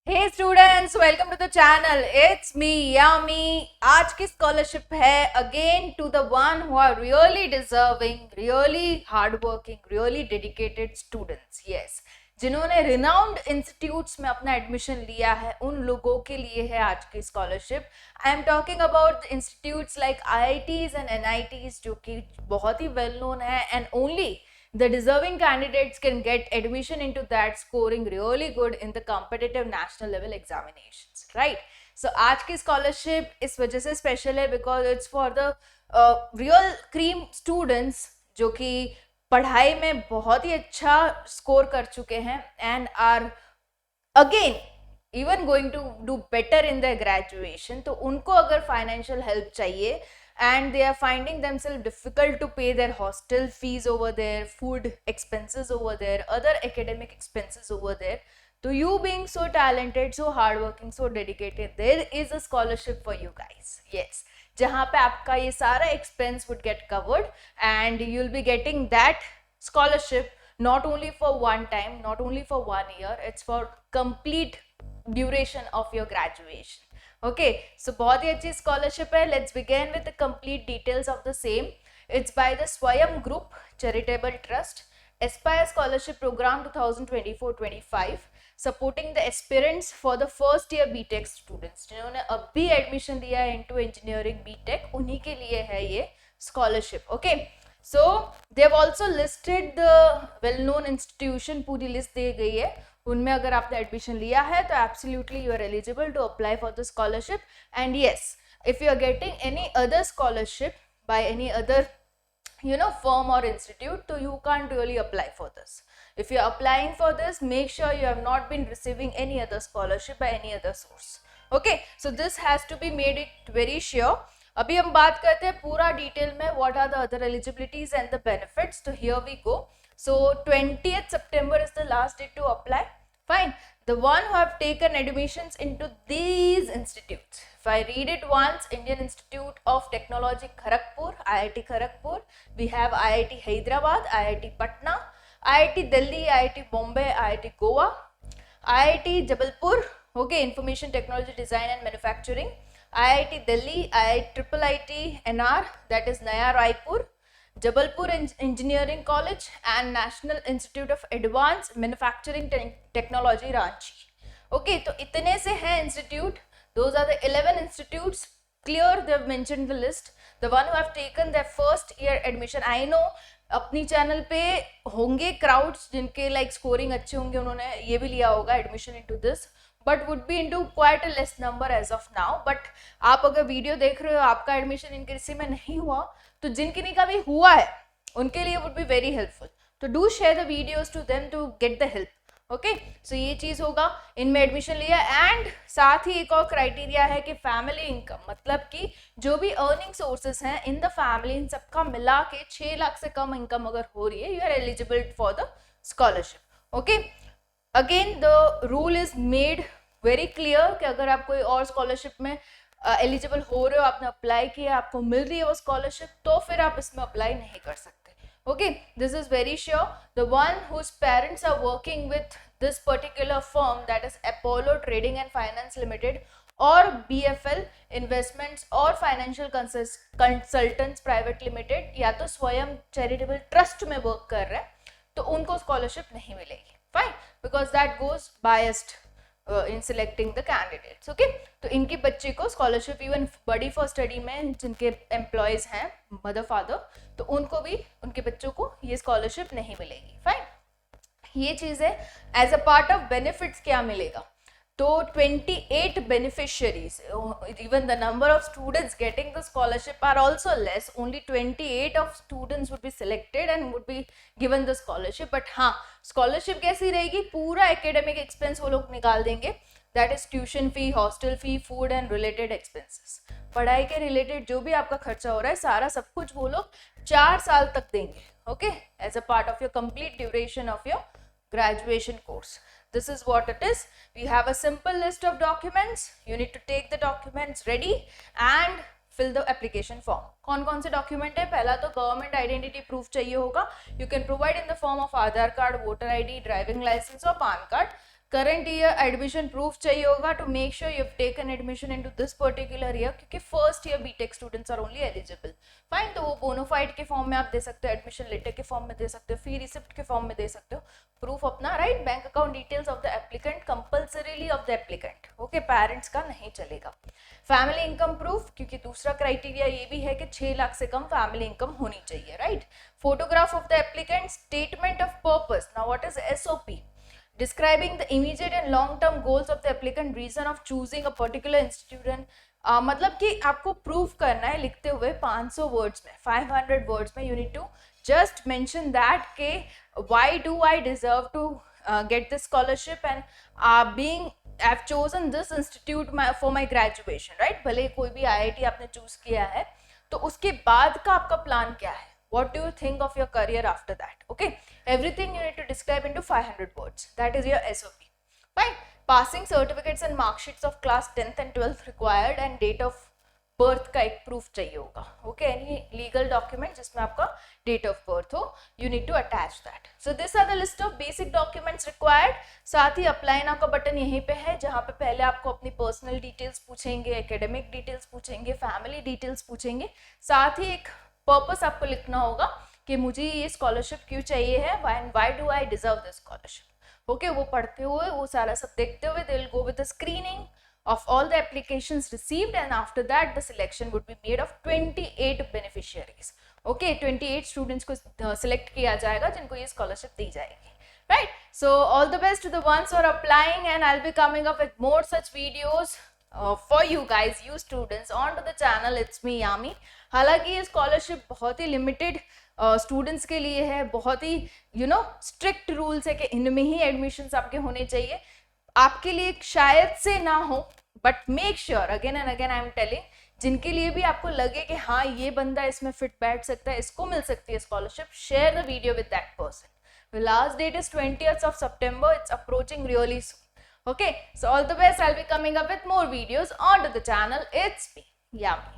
Hey students, welcome to the channel. It's me, Yami. आज की scholarship है again to the one who are really deserving, really hardworking, really dedicated students. Yes, जिन्होंने renowned institutes में अपना admission लिया है, उन लोगों के लिए है आज की scholarship. I am talking about the institutes like IITs and NITs जो कि बहुत ही well known है and only the deserving candidates can get admission into that scoring really good in the competitive national level examinations, right? So आज की scholarship इस वजह से special है because it's for the real cream students जो कि पढ़ाई में बहुत ही अच्छा स्कोर कर चुके हैं and are again even going to do better in their graduation. तो उनको अगर financial help चाहिए and they are finding themselves difficult to pay their hostel fees over there, food expenses over there, other academic expenses over there. So you being so talented, so hardworking, so dedicated, there is a scholarship for you guys. Yes, जहाँ पे आपका ये सारा expense would get covered and you'll be getting that scholarship not only for one time, not only for 1 year, it's for complete duration of your graduation. Okay, so बहुत ही अच्छी scholarship है. Let's begin with the complete details of the same. It's by the Swayam Group Charitable Trust, Aspire Scholarship Program 2024-25, supporting the aspirants for the first year BTech students. जिन्होंने अभी admission लिया है into engineering BTech, उन्हीं के लिए है ये scholarship. Okay, so they have also listed the well-known institution, पूरी list दी गई है. उनमें अगर आपने एडमिशन लिया है तो absolutely you are eligible to apply for the scholarship and yes if you are getting any other scholarship by any other firm or institute, so you can't really apply for this. If you are applying for this, make sure you have not been receiving any other scholarship by any other source. Okay, so this has to be made it very sure. अभी हम बात करते हैं पूरा detail में what are the other eligibilities and the benefits. So here we go. So 20th September is the last date to apply. Fine. The one who have taken admissions into these institutes. If I read it once, Indian Institute of Technology Kharagpur, IIT Kharagpur. We have IIT Hyderabad, IIT Patna, IIT Delhi, IIT Bombay, IIT Goa, IIT Jabalpur, okay, Information Technology Design and Manufacturing, IIT Delhi, IIT NR, that is Naya Raipur, Jabalpur Engineering College and National Institute of Advanced Manufacturing Technology Ranchi. Okay, तो इतने से हैं institute. Those are the 11 institutes. Clear, they have mentioned the list. The one who have taken their first year admission. I know अपनी channel पे होंगे crowds जिनके like scoring अच्छे होंगे, उन्होंने ये भी लिया होगा admission into this. But would be into quite a less number as of now. But आप अगर वीडियो देख रहे हो, आपका एडमिशन इनके किसी में नहीं हुआ, तो जिनके का भी हुआ है उनके लिए would be very helpful. तो do share the videos to them to get the help. Okay, so ये चीज़ होगा. इनमें एडमिशन लिया एंड साथ ही एक और क्राइटेरिया है कि फैमिली इनकम, मतलब कि जो भी अर्निंग सोर्सेज हैं इन द फैमिली, इन सबका मिला के 6 लाख से कम इनकम अगर हो रही है, you are eligible for the scholarship. Okay, again the rule is made very clear कि अगर आप कोई और स्कॉलरशिप में एलिजिबल हो रहे हो, आपने अप्लाई किया, आपको मिल रही है वो स्कॉलरशिप, तो फिर आप इसमें अप्लाई नहीं कर सकते. Okay, this is very sure. The one whose parents are working with this particular firm, that is Apollo Trading and Finance Limited or BFL Investments or Financial Consultants Private Limited, या तो स्वयं charitable trust में work कर रहे हैं, तो उनको scholarship नहीं मिलेगी. Fine, because that goes biased in selecting the candidates. Okay, तो इनके बच्चे को स्कॉलरशिप इवन बड़ी फॉर स्टडी में जिनके एम्प्लॉयज हैं, मदर फादर, तो उनको भी, उनके बच्चों को ये स्कॉलरशिप नहीं मिलेगी. फाइन, ये चीज़ है. As a part of benefits क्या मिलेगा, तो 28 beneficiaries, even the number of students getting the scholarship are also less. Only 28 of students would be selected and would be given the scholarship. But हाँ, scholarship कैसी रहेगी, पूरा academic expense वो लोग निकाल देंगे. That is tuition fee, hostel fee, food and related expenses. पढ़ाई के related जो भी आपका खर्चा हो रहा है, सारा सब कुछ वो लोग 4 साल तक देंगे. Okay, as a part of your complete duration of your graduation course. This is what it is. We have a simple list of documents. You need to take the documents ready and fill the application form. कौन कौन से document है, पहला तो government identity proof चाहिए होगा. You can provide in the form of Aadhaar card, voter ID, driving license और PAN card. Current year admission proof चाहिए होगा to make sure you have taken admission into this particular year, क्योंकि first year BTech students are only eligible. Fine, तो वो bona fide के form में आप दे सकते हो, एडमिशन लेटर के फॉर्म में दे सकते हो, फी रिसिप्ट के फॉर्म में दे सकते हो, प्रूफ अपना, right. Bank account details of the applicant compulsorily of the applicant, okay, parents का नहीं चलेगा। फैमिली इनकम प्रूफ, क्योंकि दूसरा क्राइटेरिया ये भी है कि 6 लाख से कम फैमिली इनकम होनी चाहिए, right. Photograph of the applicant, statement of purpose. Now what is SOP? Describing the immediate and long-term goals of the applicant, reason of choosing a particular institution. मतलब कि आपको प्रूफ करना है लिखते हुए 500 वर्ड्स में, 500 वर्ड्स में, you need to just mention that के why do I deserve to get this scholarship and being I have chosen this institute for my graduation, right. भले कोई भी IIT आपने चूज किया है, तो उसके बाद का आपका प्लान क्या है, what do you think of your career after that? Okay, everything you need to describe into 500 words. That is your SOP. Fine. Passing certificates and mark sheets of class 10th and 12th required, and date of birth का एक proof चाहिए होगा, okay, any legal document जिसमें आपका date of birth हो, you need to attach that. So this are the list of basic documents required. साथ ही apply now का button यहीं पे है, जहाँ पे पहले आपको अपनी personal details पूछेंगे, academic details पूछेंगे, family details पूछेंगे, साथ ही एक पर्पस आपको लिखना होगा कि मुझे ये स्कॉलरशिप क्यों चाहिए है, why do I deserve this scholarship, okay. वो पढ़ते हुए, वो सारा सब देखते हुए, they will go with the screening of all the applications received, and after that the selection would be made of 28 beneficiaries, okay। 28 students को select किया जाएगा जिनको ये scholarship दी जाएगी, right। So all the best to the ones who are applying, and I'll be coming up with more such videos for you guys, you students, onto the channel It's Me Yami। हालांकि ये scholarship बहुत ही limited students के लिए है, बहुत ही strict rules है कि इनमें ही एडमिशन्स आपके होने चाहिए। आपके लिए शायद से ना हो, but make sure, again and again I am telling, जिनके लिए भी आपको लगे कि हाँ ये बंदा इसमें फिट बैठ सकता है, इसको मिल सकती है scholarship, share the video with that person. Last date is 20th of September, it's approaching really soon, okay। So all the best, I'll be coming up with more videos onto the channel It's Me Yami।